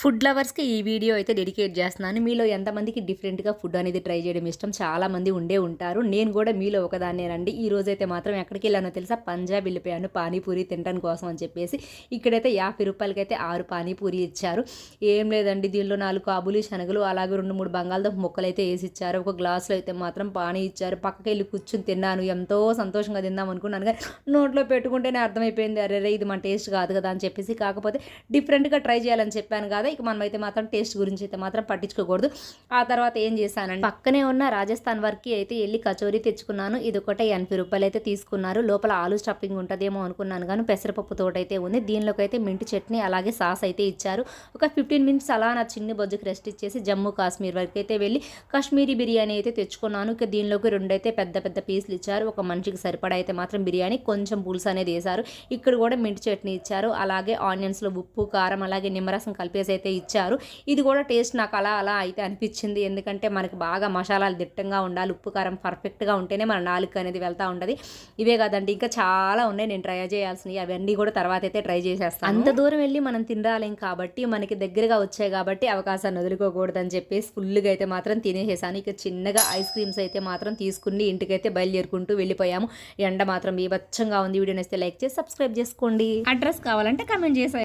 Food లవర్స్‌కి ఈ video అయితే dedicate చేస్తున్నాను. మీలో ఎంతమందికి డిఫరెంట్‌గా ఫుడ్ అనేది ట్రై చేయడం ఇష్టం? చాలామంది ఉండే ఉంటారు. నేను కూడా మీలో ఒకదాన్నేనండి. ఈ రోజైతే మాత్రం ఎక్కడికెళ్ళానో తెలుసా? పంజాబ్ వెళ్ళిపోయాను పానీపూరి తినడం కోసం అని చెప్పేసి. ఇక్కడైతే ₹50కి 6 పానీపూరి ఇచ్చారు. ఏం లేదండి, దీనిలో 4 కాబూలి శనగలు, అలాగే 2, 3 బంగాళదుంప ముక్కలైతే ఏసిచ్చారు. ఒక గ్లాస్‌లో అయితే మాత్రం పానీ ఇచ్చారు. పక్కకెళ్ళి కూర్చొని తిన్నాను. ఎంతో సంతోషంగా తిందాం అనుకున్నాను గానీ నోట్లో పెట్టుకుంటేనే అర్థమైపోయింది, అరెరే! ఇది మన టేస్ట్ కాదు కదా అని చెప్పేసి. కాకపోతే డిఫరెంట్‌గా ట్రై చేయాలని చెప్పాను కదా! ఇక మనమైతే మాత్రం టేస్ట్ గురించి అయితే మాత్రం పట్టించుకోకూడదు. ఆ తర్వాత ఏం చేశానంటే పక్కనే ఉన్న రాజస్థాన్ వరకి అయితే వెళ్ళి కచోరీ తెచ్చుకున్నాను. ఇది ఒకటే ₹80 అయితే తీసుకున్నారు. లోపల ఆలు స్టఫింగ్ ఉంటదేమో అనుకున్నాను గానీ పెసరపప్పు తోటైతే ఉంది. దీనిలోకైతే మింట్ చట్నీ అలాగే సాస్ అయితే ఇచ్చారు. ఒక 15 మినిట్స్ అలా నా చిన్ని బొజ్జుకి రెస్ట్ ఇచ్చేసి జమ్మూ కాశ్మీర్ వరకు అయితే వెళ్ళి కాశ్మీరీ బిర్యానీ అయితే తెచ్చుకున్నాను. ఇక దీనిలోకి 2 అయితే పెద్ద పెద్ద పీసులు ఇచ్చారు. ఒక మనిషికి సరిపడా అయితే మాత్రం బిర్యానీ, కొంచెం పులుసు అనేది వేశారు. ఇక్కడ కూడా మింట్ చట్నీ ఇచ్చారు. అలాగే ఆనియన్స్‌లో ఉప్పు, కారం అలాగే నిమ్మరసం కలిపేసి అయితే ఇచ్చారు. ఇది కూడా టేస్ట్ నాకు అలా అలా అయితే అనిపించింది. ఎందుకంటే మనకి బాగా మసాలాలు దిట్టంగా ఉండాలి, ఉప్పు కారం పర్ఫెక్ట్‌గా ఉంటేనే మన నాలుక అనేది వెళ్తా ఉంటది. ఇవే కాదండి, ఇంకా చాలా ఉన్నాయి నేను ట్రై చేయాల్సినవి. అవన్నీ కూడా తర్వాత అయితే ట్రై చేసేస్తాను. అంత దూరం వెళ్ళి మనం తినరాలేం కాబట్టి మనకి దగ్గరగా వచ్చాయి కాబట్టి అవకాశాన్ని వదులుకోకూడదని చెప్పేసి ఫుల్గా అయితే మాత్రం తినేసేసాను. ఇక చిన్నగా ఐస్ క్రీమ్స్ అయితే మాత్రం తీసుకుని ఇంటికైతే బయలుదేరుకుంటూ వెళ్ళిపోయాము. ఎండ మాత్రం బీభత్సంగా ఉంది. వీడియో నచ్చితే లైక్ చేసి సబ్స్క్రైబ్ చేసుకోండి. అడ్రస్ కావాలంటే కామెంట్ చేసేయండి.